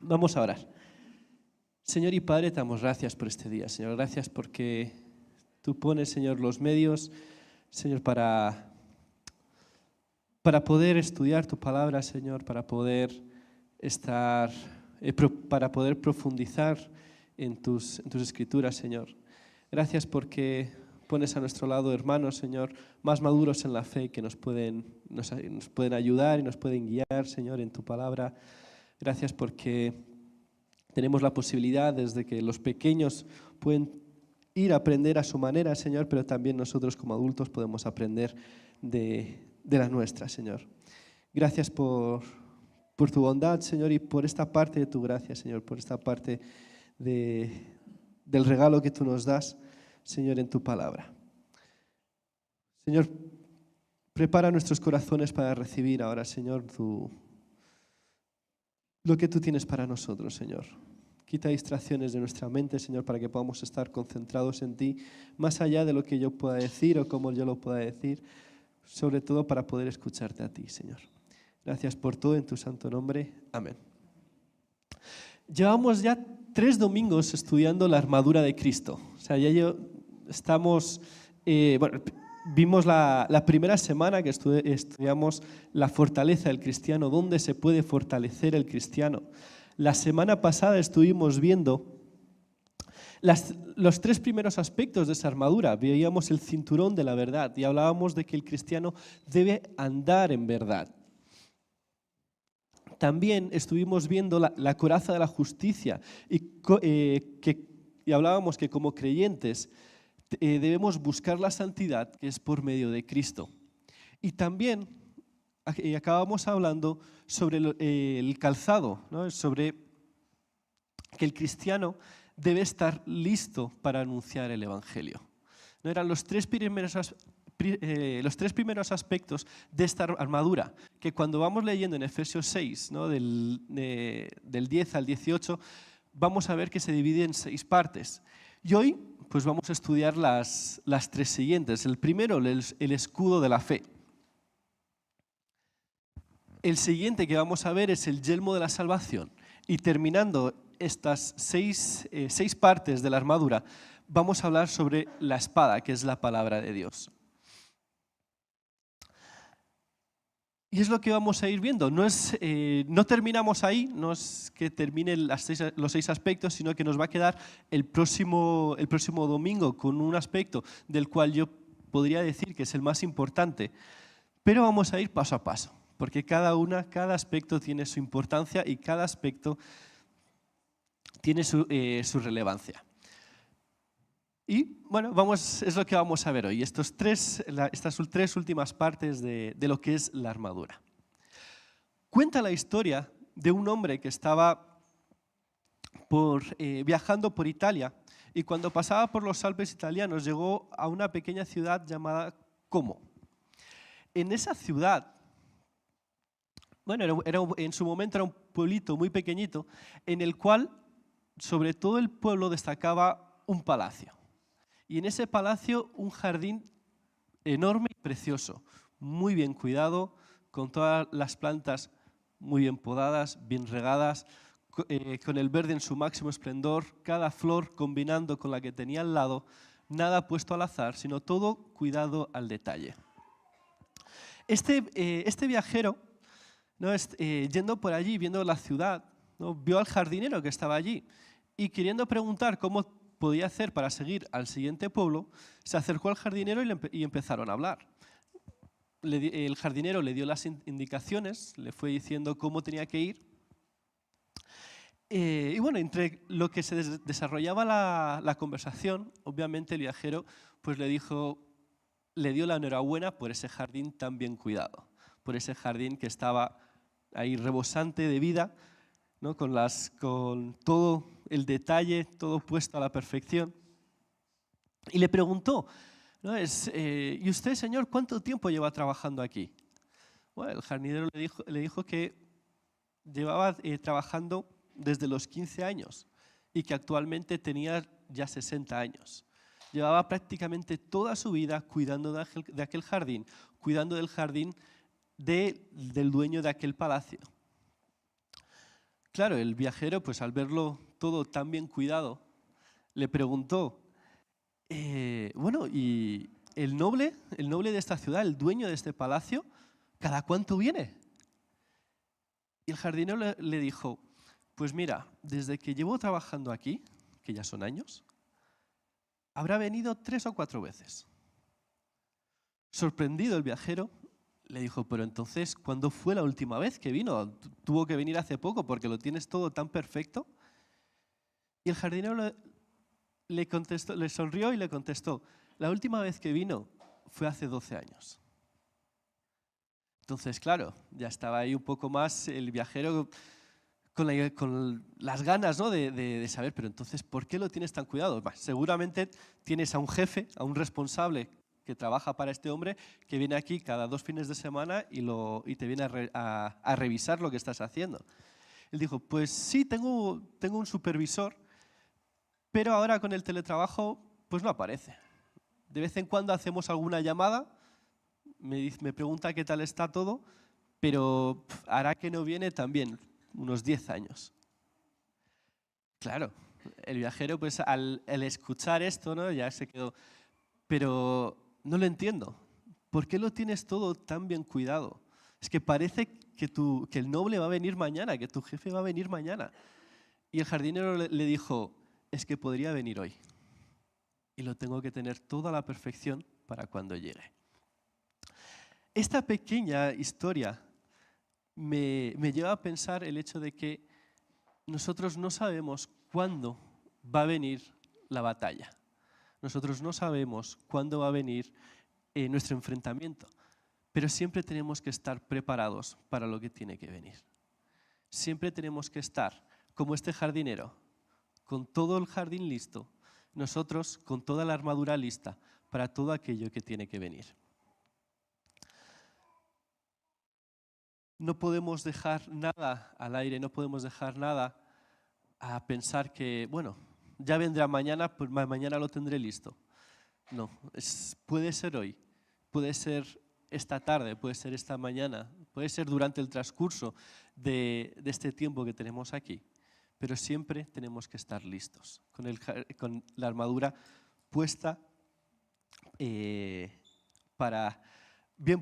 Vamos a orar. Señor y Padre, te damos gracias por este día, Señor. Gracias porque tú pones, Señor, los medios, Señor, para poder estudiar tu palabra, Señor, para poder estar, para poder profundizar en tus escrituras, Señor. Gracias porque pones a nuestro lado hermanos, Señor, más maduros en la fe que nos pueden ayudar y nos pueden guiar, Señor, en tu palabra. Gracias porque tenemos la posibilidad desde que los pequeños pueden ir a aprender a su manera, Señor, pero también nosotros como adultos podemos aprender de la nuestra, Señor. Gracias por tu bondad, Señor, y por esta parte de tu gracia, Señor, por esta parte del regalo que tú nos das, Señor, en tu palabra. Señor, prepara nuestros corazones para recibir ahora, Señor, lo que tú tienes para nosotros, Señor. Quita distracciones de nuestra mente, Señor, para que podamos estar concentrados en ti, más allá de lo que yo pueda decir o cómo yo lo pueda decir, sobre todo para poder escucharte a ti, Señor. Gracias por todo en tu santo nombre. Amén. Llevamos ya 3 domingos estudiando la armadura de Cristo. O sea, vimos la primera semana que estudiamos la fortaleza del cristiano, dónde se puede fortalecer el cristiano. La semana pasada estuvimos viendo los 3 primeros aspectos de esa armadura. Veíamos el cinturón de la verdad y hablábamos de que el cristiano debe andar en verdad. También estuvimos viendo la coraza de la justicia y hablábamos que como creyentes debemos buscar la santidad que es por medio de Cristo. Y también acabamos hablando sobre el calzado, ¿no? Sobre que el cristiano debe estar listo para anunciar el Evangelio. ¿No? Eran los tres primeros aspectos de esta armadura, que cuando vamos leyendo en Efesios 6, ¿no? del 10 al 18, vamos a ver que se divide en 6 partes. Y hoy pues vamos a estudiar las 3 siguientes. El primero, el escudo de la fe. El siguiente que vamos a ver es el yelmo de la salvación. Y terminando estas 6 partes de la armadura, vamos a hablar sobre la espada, que es la palabra de Dios. Y es lo que vamos a ir viendo. No terminamos ahí, no es que terminen los 6 aspectos, sino que nos va a quedar el próximo domingo con un aspecto del cual yo podría decir que es el más importante. Pero vamos a ir paso a paso, porque cada aspecto tiene su importancia y cada aspecto tiene su relevancia. Y bueno, es lo que vamos a ver hoy, estas 3 últimas partes de lo que es la armadura. Cuenta la historia de un hombre que estaba viajando por Italia y cuando pasaba por los Alpes italianos llegó a una pequeña ciudad llamada Como. En esa ciudad, en su momento era un pueblito muy pequeñito en el cual sobre todo el pueblo destacaba un palacio. Y en ese palacio un jardín enorme y precioso, muy bien cuidado, con todas las plantas muy bien podadas, bien regadas, con el verde en su máximo esplendor, cada flor combinando con la que tenía al lado, nada puesto al azar, sino todo cuidado al detalle. Este viajero, ¿no? Yendo por allí, viendo la ciudad, ¿no? Vio al jardinero que estaba allí y queriendo preguntar cómo podía hacer para seguir al siguiente pueblo, se acercó al jardinero y empezaron a hablar. El jardinero le dio las indicaciones, le fue diciendo cómo tenía que ir. Y bueno, entre lo que se desarrollaba la conversación, obviamente el viajero pues le dio la enhorabuena por ese jardín tan bien cuidado, por ese jardín que estaba ahí rebosante de vida, ¿no? Con todo el detalle, todo puesto a la perfección. Y le preguntó, ¿no? ¿Y usted, señor, cuánto tiempo lleva trabajando aquí? Bueno, el jardinero le dijo que llevaba trabajando desde los 15 años y que actualmente tenía ya 60 años. Llevaba prácticamente toda su vida cuidando de aquel jardín, cuidando del jardín del dueño de aquel palacio. Claro, el viajero, pues al verlo todo tan bien cuidado, le preguntó, bueno, ¿y el noble de esta ciudad, el dueño de este palacio, cada cuánto viene? Y el jardinero le dijo, pues mira, desde que llevo trabajando aquí, que ya son años, habrá venido 3 o 4 veces. Sorprendido el viajero, le dijo, pero entonces, ¿cuándo fue la última vez que vino? Tuvo que venir hace poco porque lo tienes todo tan perfecto. Y el jardinero le sonrió y le contestó, la última vez que vino fue hace 12 años. Entonces, claro, ya estaba ahí un poco más el viajero con las ganas, ¿no? de saber, pero entonces, ¿por qué lo tienes tan cuidado? Bah, seguramente tienes a un jefe, a un responsable que trabaja para este hombre, que viene aquí cada 2 fines de semana y te viene a revisar lo que estás haciendo. Él dijo, pues sí, tengo un supervisor, pero ahora con el teletrabajo, pues no aparece. De vez en cuando hacemos alguna llamada, me pregunta qué tal está todo, pero hará que no viene también unos 10 años. Claro, el viajero pues al escuchar esto, ¿no? Ya se quedó, pero no lo entiendo. ¿Por qué lo tienes todo tan bien cuidado? Es que parece que el noble va a venir mañana, que tu jefe va a venir mañana. Y el jardinero le dijo, es que podría venir hoy. Y lo tengo que tener todo a la perfección para cuando llegue. Esta pequeña historia me lleva a pensar el hecho de que nosotros no sabemos cuándo va a venir la batalla. Nosotros no sabemos cuándo va a venir nuestro enfrentamiento, pero siempre tenemos que estar preparados para lo que tiene que venir. Siempre tenemos que estar como este jardinero, con todo el jardín listo, nosotros con toda la armadura lista para todo aquello que tiene que venir. No podemos dejar nada al aire, no podemos dejar nada a pensar que, bueno, ya vendrá mañana, pues mañana lo tendré listo. No, puede ser hoy, puede ser esta tarde, puede ser esta mañana, puede ser durante el transcurso de este tiempo que tenemos aquí, pero siempre tenemos que estar listos, con la armadura puesta, bien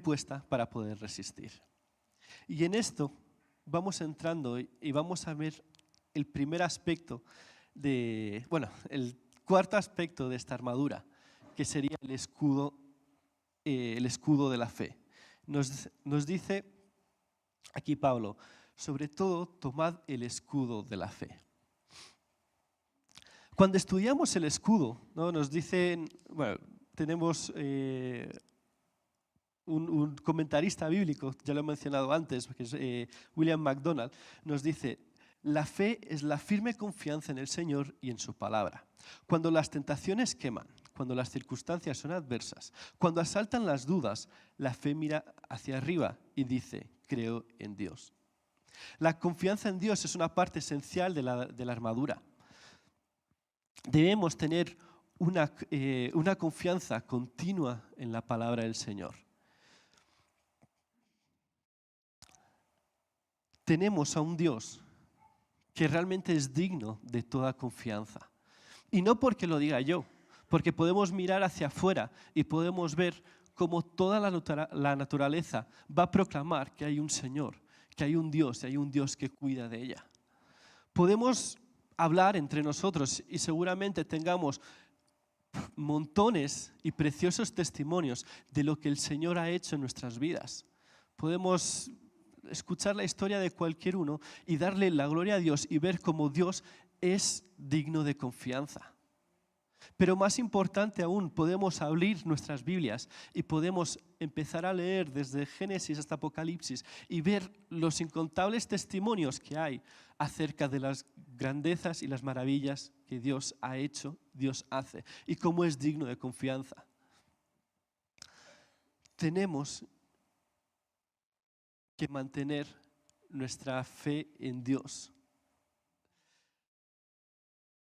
puesta para poder resistir. Y en esto vamos entrando y vamos a ver el primer aspecto el cuarto aspecto de esta armadura, que sería el escudo de la fe. Nos dice aquí Pablo, sobre todo tomad el escudo de la fe. Cuando estudiamos el escudo, ¿no? Nos dicen, bueno, tenemos un comentarista bíblico, ya lo he mencionado antes, que es William MacDonald, nos dice, la fe es la firme confianza en el Señor y en su palabra. Cuando las tentaciones queman, cuando las circunstancias son adversas, cuando asaltan las dudas, la fe mira hacia arriba y dice, creo en Dios. La confianza en Dios es una parte esencial de la armadura. Debemos tener una confianza continua en la palabra del Señor. Tenemos a un Dios que realmente es digno de toda confianza. Y no porque lo diga yo, porque podemos mirar hacia afuera y podemos ver cómo toda la naturaleza va a proclamar que hay un Señor, que hay un Dios que cuida de ella. Podemos hablar entre nosotros y seguramente tengamos montones y preciosos testimonios de lo que el Señor ha hecho en nuestras vidas. Podemos escuchar la historia de cualquier uno y darle la gloria a Dios y ver cómo Dios es digno de confianza. Pero más importante aún, podemos abrir nuestras Biblias y podemos empezar a leer desde Génesis hasta Apocalipsis y ver los incontables testimonios que hay acerca de las grandezas y las maravillas que Dios ha hecho, Dios hace y cómo es digno de confianza. Tenemos que mantener nuestra fe en Dios.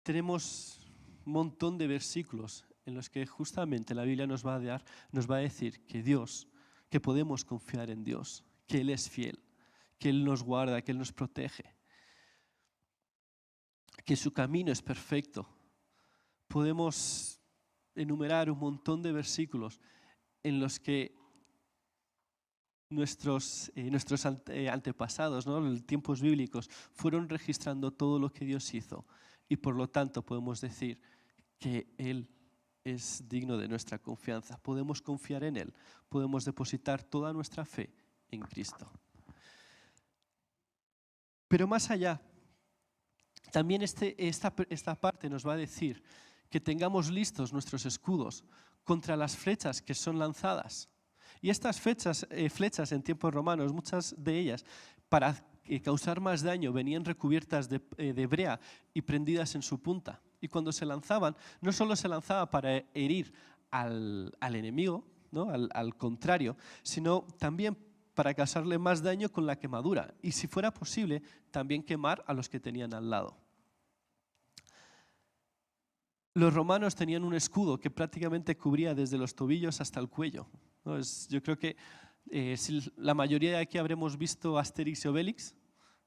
Tenemos un montón de versículos en los que justamente la Biblia nos va a decir que podemos confiar en Dios, que Él es fiel, que Él nos guarda, que Él nos protege. que su camino es perfecto. Podemos enumerar un montón de versículos en los que nuestros antepasados, ¿no? En tiempos bíblicos, fueron registrando todo lo que Dios hizo. Y por lo tanto podemos decir que Él es digno de nuestra confianza. Podemos confiar en Él. Podemos depositar toda nuestra fe en Cristo. Pero más allá, también esta parte nos va a decir que tengamos listos nuestros escudos contra las flechas que son lanzadas. Y estas flechas en tiempos romanos, muchas de ellas, para causar más daño, venían recubiertas de brea y prendidas en su punta. Y cuando se lanzaban, no solo se lanzaba para herir al enemigo, ¿no? al contrario, sino también para causarle más daño con la quemadura. Y si fuera posible, también quemar a los que tenían al lado. Los romanos tenían un escudo que prácticamente cubría desde los tobillos hasta el cuello, ¿no? Yo creo que la mayoría de aquí habremos visto Asterix y Obelix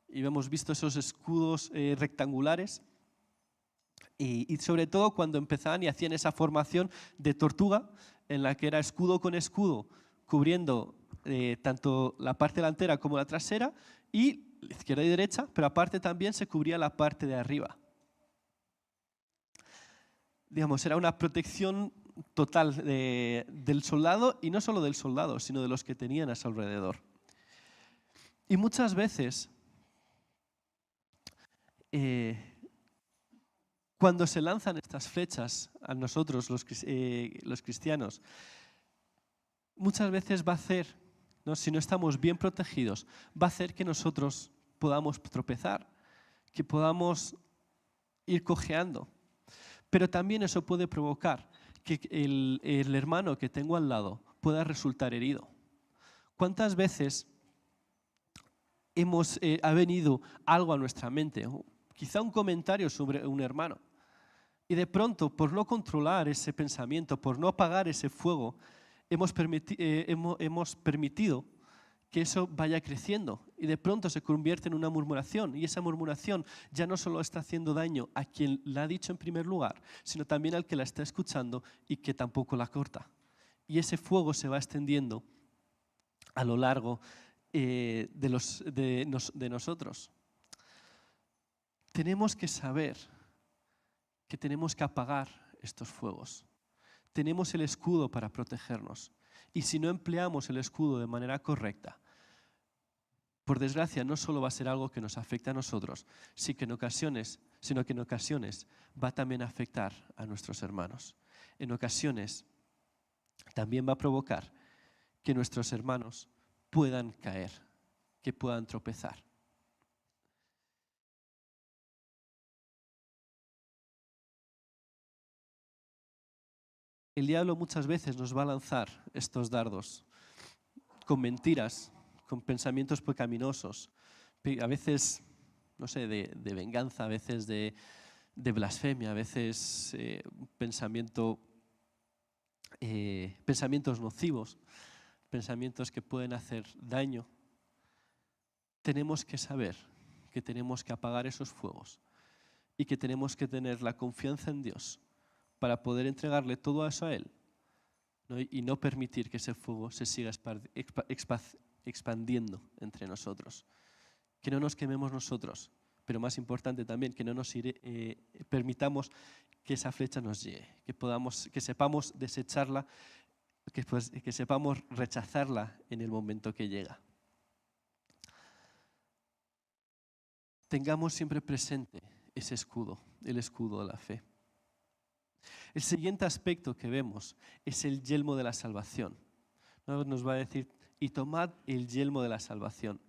y hemos visto esos escudos rectangulares y sobre todo cuando empezaban y hacían esa formación de tortuga en la que era escudo con escudo cubriendo tanto la parte delantera como la trasera y izquierda y derecha, pero aparte también se cubría la parte de arriba. Digamos, era una protección total del soldado, y no solo del soldado, sino de los que tenían a su alrededor. Y muchas veces, cuando se lanzan estas flechas a nosotros, los cristianos, muchas veces va a hacer, ¿no? Si no estamos bien protegidos, va a hacer que nosotros podamos tropezar, que podamos ir cojeando. Pero también eso puede provocar que el hermano que tengo al lado pueda resultar herido. ¿Cuántas veces ha venido algo a nuestra mente? Quizá un comentario sobre un hermano. Y de pronto, por no controlar ese pensamiento, por no apagar ese fuego, hemos permitido que eso vaya creciendo y de pronto se convierte en una murmuración, y esa murmuración ya no solo está haciendo daño a quien la ha dicho en primer lugar, sino también al que la está escuchando y que tampoco la corta. Y ese fuego se va extendiendo a lo largo de nosotros. Tenemos que saber que tenemos que apagar estos fuegos. Tenemos el escudo para protegernos. Y si no empleamos el escudo de manera correcta, por desgracia no solo va a ser algo que nos afecta a nosotros, sino que en ocasiones va también a afectar a nuestros hermanos. En ocasiones también va a provocar que nuestros hermanos puedan caer, que puedan tropezar. El diablo muchas veces nos va a lanzar estos dardos con mentiras, con pensamientos pecaminosos, a veces, no sé, de venganza, a veces de blasfemia, a veces pensamientos nocivos, pensamientos que pueden hacer daño. Tenemos que saber que tenemos que apagar esos fuegos y que tenemos que tener la confianza en Dios para poder entregarle todo eso a Él, ¿no? Y no permitir que ese fuego se siga expandiendo entre nosotros. Que no nos quememos nosotros, pero más importante también, que no nos permitamos que esa flecha nos llegue, que sepamos desecharla, que sepamos rechazarla en el momento que llega. Tengamos siempre presente ese escudo, el escudo de la fe. El siguiente aspecto que vemos es el yelmo de la salvación. Nos va a decir, y tomad el yelmo de la salvación.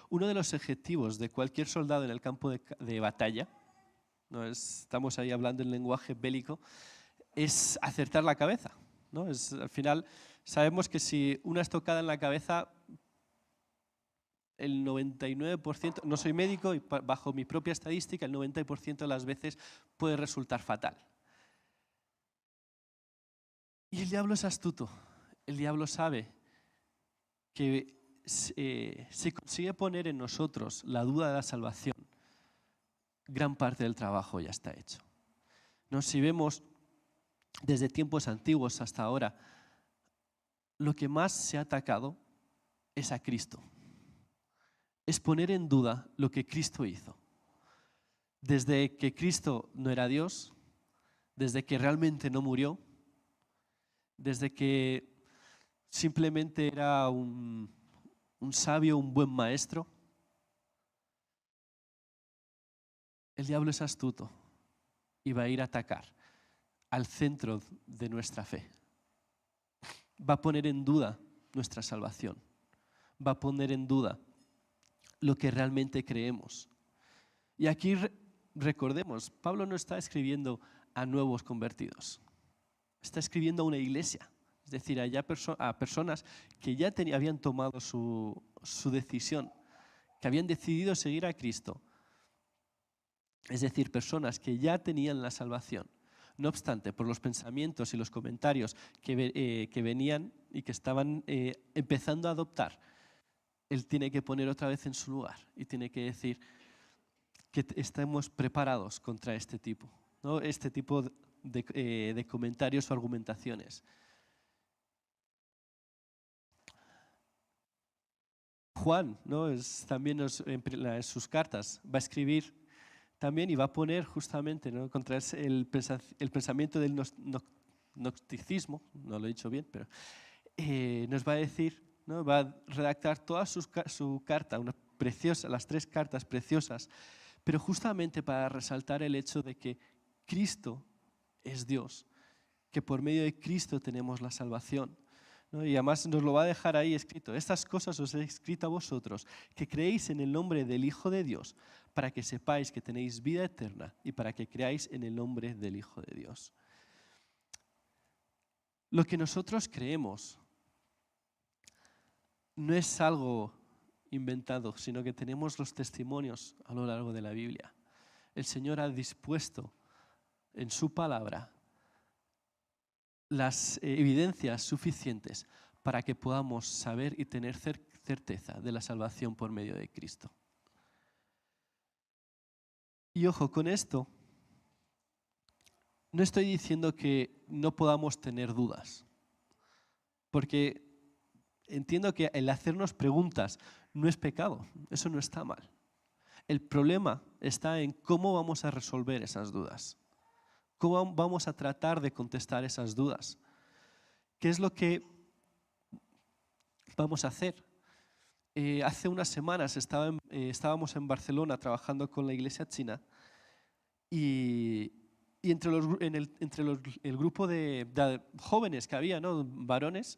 Uno de los objetivos de cualquier soldado en el campo de batalla, estamos ahí hablando en lenguaje bélico, es acertar la cabeza, ¿no? Al final sabemos que si una estocada en la cabeza, el 99%, no soy médico y bajo mi propia estadística, el 90% de las veces puede resultar fatal. Y el diablo es astuto. El diablo sabe que si consigue poner en nosotros la duda de la salvación, gran parte del trabajo ya está hecho. ¿No? Si vemos desde tiempos antiguos hasta ahora, lo que más se ha atacado es a Cristo. Es poner en duda lo que Cristo hizo. Desde que Cristo no era Dios, desde que realmente no murió, desde que simplemente era un sabio, un buen maestro. El diablo es astuto y va a ir a atacar al centro de nuestra fe. Va a poner en duda nuestra salvación. Va a poner en duda lo que realmente creemos. Y aquí recordemos, Pablo no está escribiendo a nuevos convertidos. Está escribiendo a una iglesia. Es decir, a personas que ya habían tomado su decisión, que habían decidido seguir a Cristo. Es decir, personas que ya tenían la salvación. No obstante, por los pensamientos y los comentarios que venían y que estaban empezando a adoptar, él tiene que poner otra vez en su lugar y tiene que decir que estemos preparados contra este tipo, ¿no? Este tipo de comentarios o argumentaciones. Juan, ¿no? También en sus cartas va a escribir también y va a poner justamente, ¿no?, contra el pensamiento del gnosticismo, no lo he dicho bien, pero nos va a decir, ¿no?, va a redactar toda su carta, las 3 cartas preciosas, pero justamente para resaltar el hecho de que Cristo es Dios, que por medio de Cristo tenemos la salvación, ¿no? Y además nos lo va a dejar ahí escrito. Estas cosas os he escrito a vosotros, que creéis en el nombre del Hijo de Dios, para que sepáis que tenéis vida eterna y para que creáis en el nombre del Hijo de Dios. Lo que nosotros creemos no es algo inventado, sino que tenemos los testimonios a lo largo de la Biblia. El Señor ha dispuesto en su palabra las evidencias suficientes para que podamos saber y tener certeza de la salvación por medio de Cristo. Y ojo, con esto no estoy diciendo que no podamos tener dudas, porque entiendo que el hacernos preguntas no es pecado, eso no está mal. El problema está en cómo vamos a resolver esas dudas. ¿Cómo vamos a tratar de contestar esas dudas? ¿Qué es lo que vamos a hacer? Hace unas semanas estábamos en Barcelona trabajando con la iglesia china y entre el grupo de jóvenes que había, ¿no?, varones,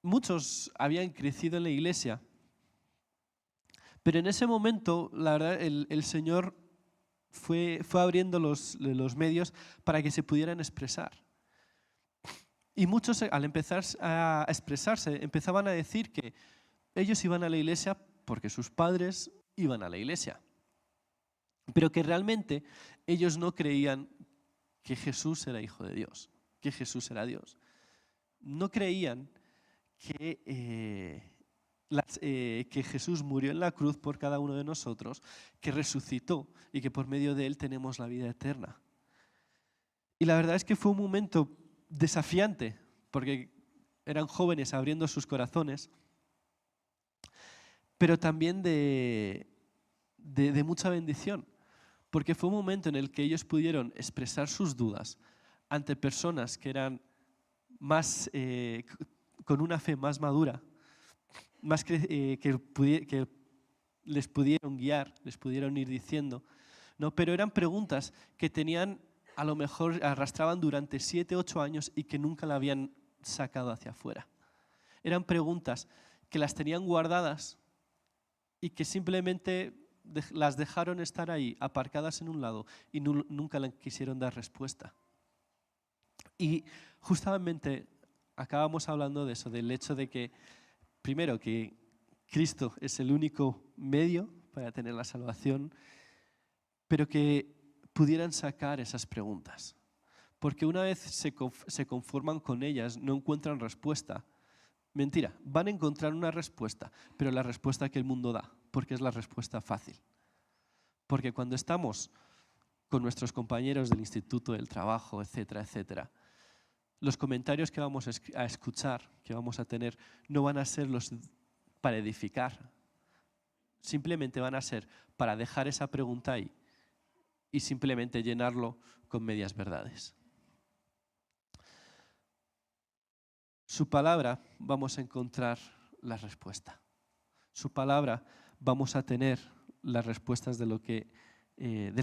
muchos habían crecido en la iglesia, pero en ese momento, la verdad, el Señor fue abriendo los medios para que se pudieran expresar. Y muchos, al empezar a expresarse, empezaban a decir que ellos iban a la iglesia porque sus padres iban a la iglesia, pero que realmente ellos no creían que Jesús era Hijo de Dios, que Jesús era Dios. No creían que Jesús murió en la cruz por cada uno de nosotros, que resucitó y que por medio de Él tenemos la vida eterna. Y la verdad es que fue un momento desafiante, porque eran jóvenes abriendo sus corazones, pero también de mucha bendición, porque fue un momento en el que ellos pudieron expresar sus dudas ante personas que eran más, con una fe más madura, más que les pudieron guiar, les pudieron ir diciendo, ¿no? Pero eran preguntas que tenían, a lo mejor arrastraban durante 7, 8 años y que nunca la habían sacado hacia afuera. Eran preguntas que las tenían guardadas y que simplemente las dejaron estar ahí, aparcadas en un lado, y nunca le quisieron dar respuesta. Y justamente acabamos hablando de eso, del hecho de que, primero, que Cristo es el único medio para tener la salvación, pero que pudieran sacar esas preguntas. Porque una vez se conforman con ellas, no encuentran respuesta. Mentira, van a encontrar una respuesta, pero la respuesta que el mundo da, porque es la respuesta fácil. Porque cuando estamos con nuestros compañeros del instituto, del trabajo, etcétera, etcétera, los comentarios que vamos a escuchar, que vamos a tener, no van a ser los para edificar. Simplemente van a ser para dejar esa pregunta ahí y simplemente llenarlo con medias verdades. Su palabra vamos a encontrar la respuesta. Su palabra vamos a tener las respuestas de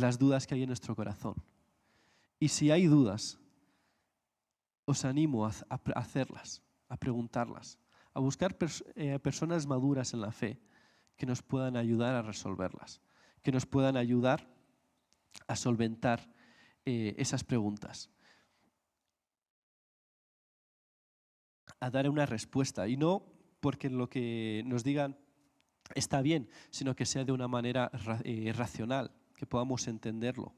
las dudas que hay en nuestro corazón. Y si hay dudas, os animo a hacerlas, a preguntarlas, a buscar personas maduras en la fe que nos puedan ayudar a resolverlas, que nos puedan ayudar a solventar esas preguntas, a dar una respuesta. Y no porque lo que nos digan está bien, sino que sea de una manera racional, que podamos entenderlo.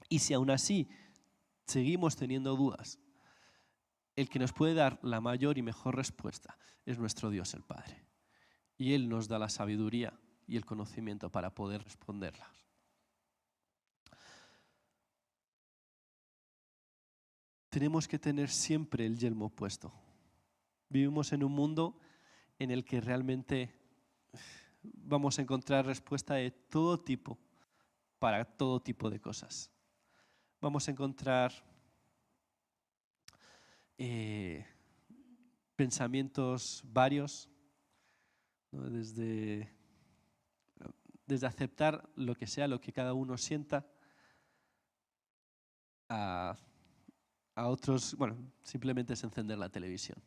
Y si aún así seguimos teniendo dudas, el que nos puede dar la mayor y mejor respuesta es nuestro Dios el Padre. Y Él nos da la sabiduría y el conocimiento para poder responderlas. Tenemos que tener siempre el yelmo puesto. Vivimos en un mundo en el que realmente vamos a encontrar respuesta de todo tipo para todo tipo de cosas. Vamos a encontrar pensamientos varios, ¿no? Desde aceptar lo que sea, lo que cada uno sienta, a otros, bueno, simplemente es encender la televisión.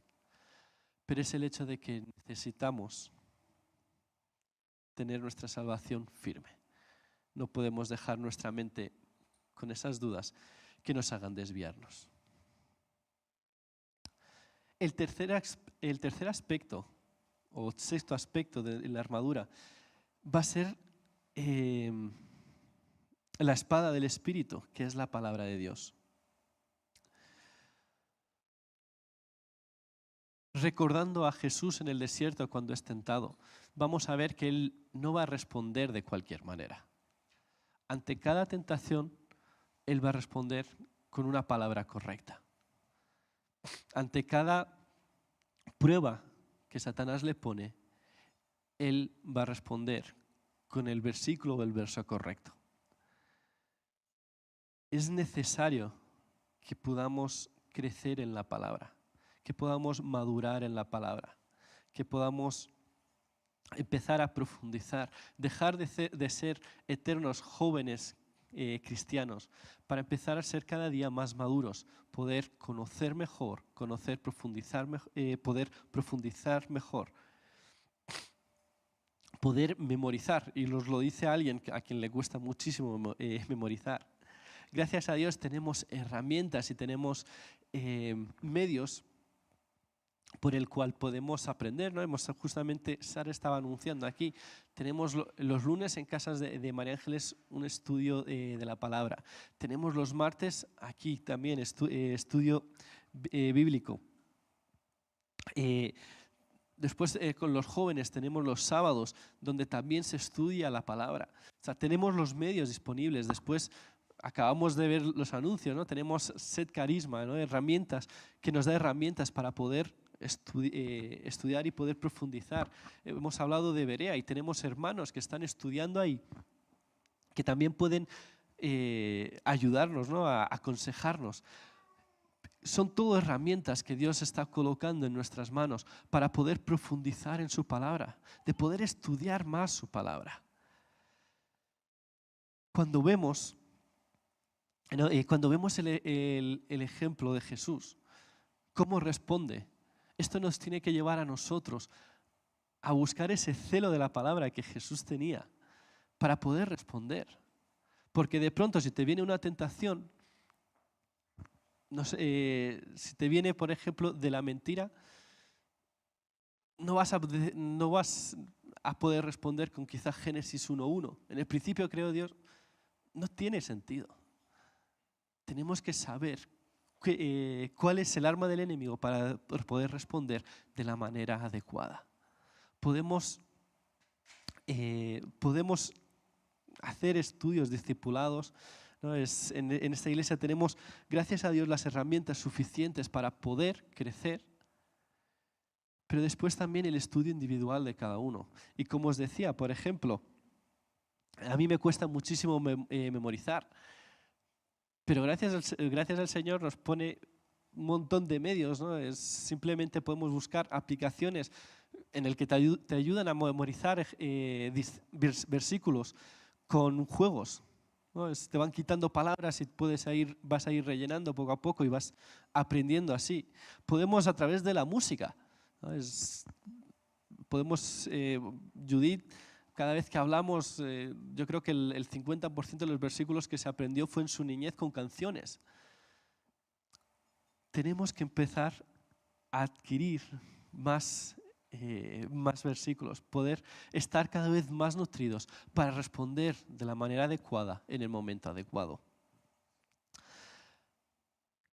Pero es el hecho de que necesitamos tener nuestra salvación firme. No podemos dejar nuestra mente con esas dudas que nos hagan desviarnos. El tercer aspecto, o sexto aspecto de la armadura, va a ser la espada del Espíritu, que es la palabra de Dios. Recordando a Jesús en el desierto cuando es tentado, vamos a ver que Él no va a responder de cualquier manera. Ante cada tentación, Él va a responder con una palabra correcta. Ante cada prueba que Satanás le pone, Él va a responder con el versículo o el verso correcto. Es necesario que podamos crecer en la palabra, que podamos madurar en la palabra, que podamos empezar a profundizar, dejar de ser eternos jóvenes cristianos, para empezar a ser cada día más maduros, poder conocer mejor, poder profundizar mejor, poder memorizar, y nos lo dice alguien a quien le cuesta muchísimo memorizar. Gracias a Dios tenemos herramientas y tenemos medios por el cual podemos aprender, ¿no? Justamente Sara estaba anunciando aquí, tenemos los lunes en casas de María Ángeles un estudio de la palabra. Tenemos los martes aquí también estudio bíblico. Después con los jóvenes tenemos los sábados donde también se estudia la palabra. O sea, tenemos los medios disponibles. Después acabamos de ver los anuncios, ¿no? Tenemos Set Carisma, ¿no? Herramientas que nos da herramientas para poder estudiar y poder profundizar. Hemos hablado de Berea y tenemos hermanos que están estudiando ahí, que también pueden ayudarnos, ¿no? A aconsejarnos. Son todo herramientas que Dios está colocando en nuestras manos para poder profundizar en su palabra, de poder estudiar más su palabra. Cuando vemos el ejemplo de Jesús, cómo responde, esto nos tiene que llevar a nosotros a buscar ese celo de la palabra que Jesús tenía para poder responder. Porque de pronto si te viene una tentación, no sé, si te viene, por ejemplo, de la mentira, no vas a poder responder con quizá Génesis 1:1. En el principio creó Dios, no tiene sentido. Tenemos que saber cuál es el arma del enemigo para poder responder de la manera adecuada. Podemos hacer estudios discipulados, ¿no? En esta iglesia tenemos, gracias a Dios, las herramientas suficientes para poder crecer, pero después también el estudio individual de cada uno. Y como os decía, por ejemplo, a mí me cuesta muchísimo memorizar, pero gracias al Señor nos pone un montón de medios, ¿no? Simplemente podemos buscar aplicaciones en el que te ayudan a memorizar versículos con juegos, ¿no? Te van quitando palabras y vas a ir rellenando poco a poco y vas aprendiendo así. Podemos a través de la música, ¿no? Judith, cada vez que hablamos, yo creo que el 50% de los versículos que se aprendió fue en su niñez con canciones. Tenemos que empezar a adquirir más versículos, poder estar cada vez más nutridos para responder de la manera adecuada en el momento adecuado.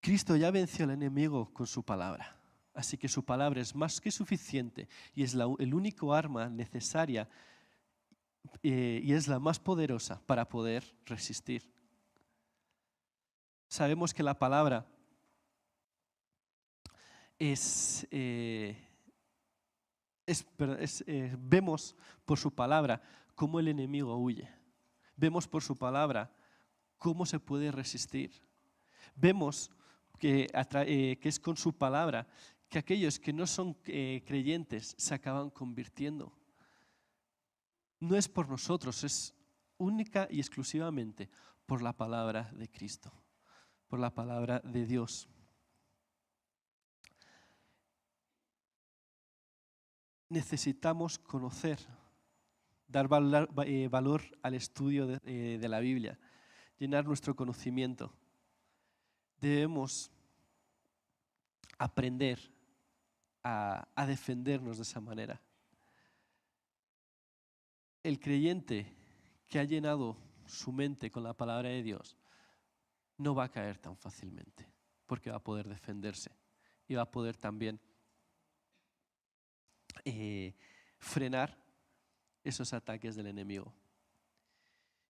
Cristo ya venció al enemigo con su palabra, así que su palabra es más que suficiente y es el único arma necesaria y es la más poderosa para poder resistir. Sabemos que la palabra vemos por su palabra cómo el enemigo huye. Vemos por su palabra cómo se puede resistir. Vemos que es con su palabra que aquellos que no son creyentes se acaban convirtiendo. No es por nosotros, es única y exclusivamente por la palabra de Cristo, por la palabra de Dios. Necesitamos conocer, dar valor al estudio de la Biblia, llenar nuestro conocimiento. Debemos aprender a defendernos de esa manera. El creyente que ha llenado su mente con la palabra de Dios no va a caer tan fácilmente, porque va a poder defenderse y va a poder también frenar esos ataques del enemigo.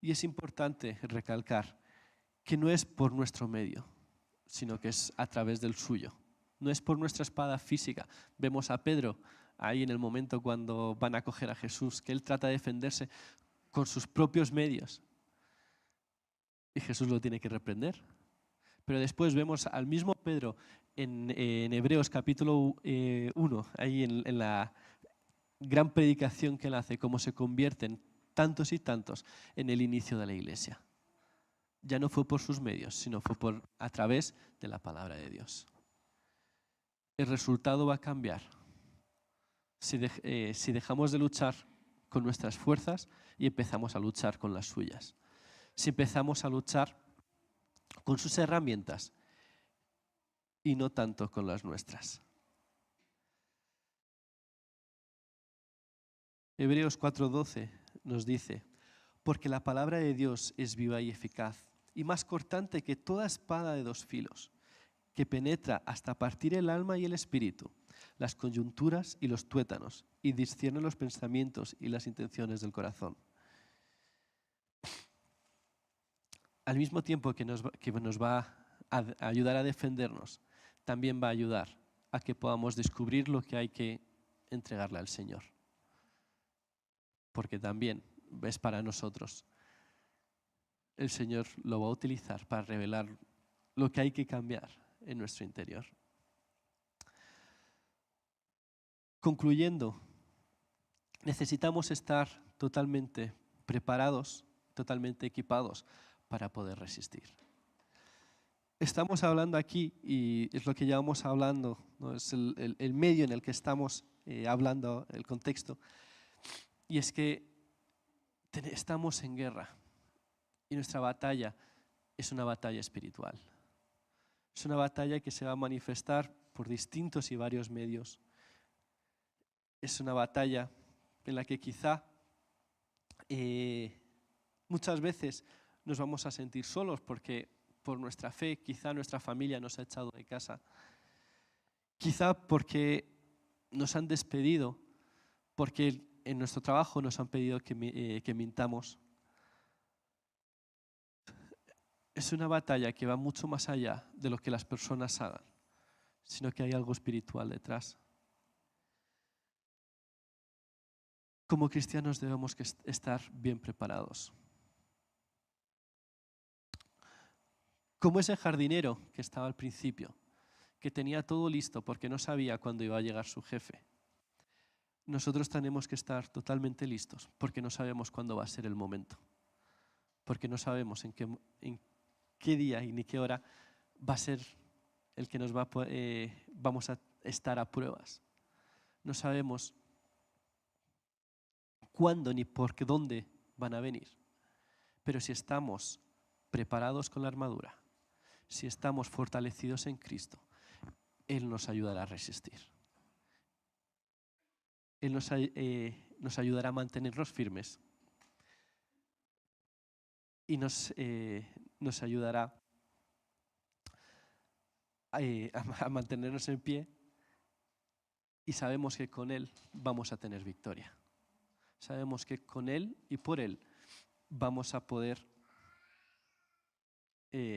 Y es importante recalcar que no es por nuestro medio, sino que es a través del suyo. No es por nuestra espada física. Vemos a Pedro ahí en el momento cuando van a coger a Jesús, que él trata de defenderse con sus propios medios. Y Jesús lo tiene que reprender. Pero después vemos al mismo Pedro en Hebreos capítulo 1, ahí en la gran predicación que él hace, cómo se convierten tantos y tantos en el inicio de la iglesia. Ya no fue por sus medios, sino fue a través de la palabra de Dios. El resultado va a cambiar si dejamos de luchar con nuestras fuerzas y empezamos a luchar con las suyas. Si empezamos a luchar con sus herramientas y no tanto con las nuestras. Hebreos 4:12 nos dice: porque la palabra de Dios es viva y eficaz y más cortante que toda espada de dos filos, que penetra hasta partir el alma y el espíritu, las coyunturas y los tuétanos, y discierne los pensamientos y las intenciones del corazón. Al mismo tiempo que nos va a ayudar a defendernos, también va a ayudar a que podamos descubrir lo que hay que entregarle al Señor. Porque también es para nosotros. El Señor lo va a utilizar para revelar lo que hay que cambiar en nuestro interior. Concluyendo, necesitamos estar totalmente preparados, totalmente equipados para poder resistir. Estamos hablando aquí, y es lo que llevamos hablando, ¿no? Es el medio en el que estamos hablando, el contexto, y es que estamos en guerra y nuestra batalla es una batalla espiritual. Es una batalla que se va a manifestar por distintos y varios medios. Es una batalla en la que quizá muchas veces nos vamos a sentir solos porque por nuestra fe quizá nuestra familia nos ha echado de casa. Quizá porque nos han despedido, porque en nuestro trabajo nos han pedido que mintamos. es una batalla que va mucho más allá de lo que las personas hagan, sino que hay algo espiritual detrás. Como cristianos debemos estar bien preparados. Como ese jardinero que estaba al principio, que tenía todo listo porque no sabía cuándo iba a llegar su jefe. Nosotros tenemos que estar totalmente listos porque no sabemos cuándo va a ser el momento. Porque no sabemos en qué día y ni qué hora va a ser el que vamos a estar a pruebas. No sabemos cuándo ni por qué dónde van a venir. Pero si estamos preparados con la armadura, si estamos fortalecidos en Cristo, Él nos ayudará a resistir. Él nos ayudará a mantenernos firmes y nos ayudará a mantenernos en pie, y sabemos que con Él vamos a tener victoria. Sabemos que con Él y por Él vamos a poder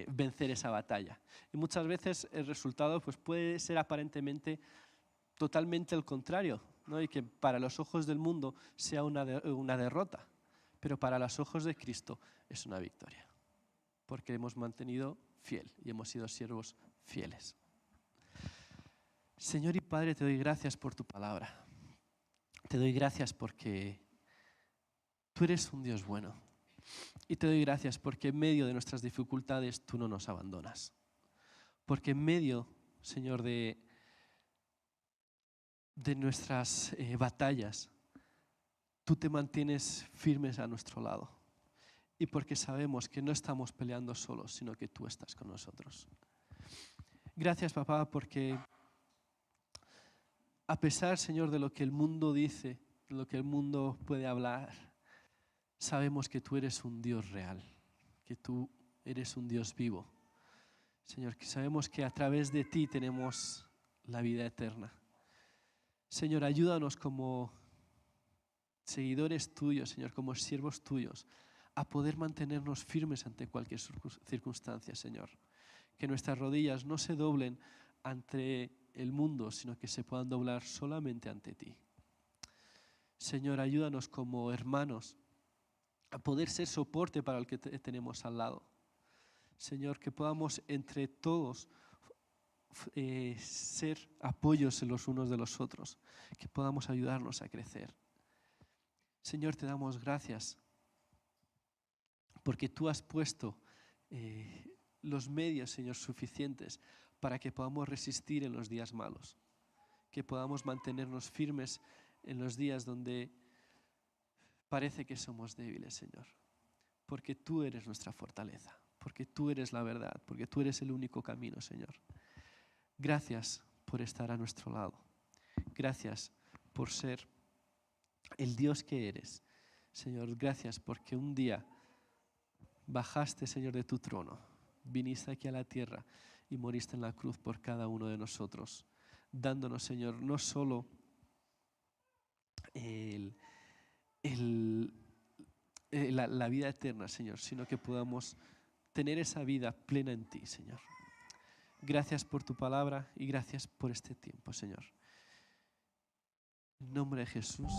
vencer esa batalla. Y muchas veces el resultado pues, puede ser aparentemente totalmente el contrario, ¿no? Y que para los ojos del mundo sea una derrota, pero para los ojos de Cristo es una victoria, porque hemos mantenido fiel y hemos sido siervos fieles. Señor y Padre, te doy gracias por tu palabra. Te doy gracias porque tú eres un Dios bueno. Y te doy gracias porque en medio de nuestras dificultades tú no nos abandonas. Porque en medio, Señor, de nuestras batallas, tú te mantienes firmes a nuestro lado. Y porque sabemos que no estamos peleando solos, sino que tú estás con nosotros. Gracias, papá, porque a pesar, Señor, de lo que el mundo dice, de lo que el mundo puede hablar, sabemos que tú eres un Dios real, que tú eres un Dios vivo. Señor, que sabemos que a través de ti tenemos la vida eterna. Señor, ayúdanos como seguidores tuyos, Señor, como siervos tuyos, a poder mantenernos firmes ante cualquier circunstancia, Señor. Que nuestras rodillas no se doblen ante el mundo, sino que se puedan doblar solamente ante ti. Señor, ayúdanos como hermanos a poder ser soporte para el que tenemos al lado. Señor, que podamos entre todos ser apoyos los unos de los otros, que podamos ayudarnos a crecer. Señor, te damos gracias porque tú has puesto los medios, Señor, suficientes para que podamos resistir en los días malos, que podamos mantenernos firmes en los días donde parece que somos débiles, Señor, porque tú eres nuestra fortaleza, porque tú eres la verdad, porque tú eres el único camino, Señor. Gracias por estar a nuestro lado. Gracias por ser el Dios que eres. Señor, gracias porque un día bajaste, Señor, de tu trono, viniste aquí a la tierra y moriste en la cruz por cada uno de nosotros, dándonos, Señor, no solo la vida eterna, Señor, sino que podamos tener esa vida plena en ti, Señor. Gracias por tu palabra y gracias por este tiempo, Señor. En nombre de Jesús.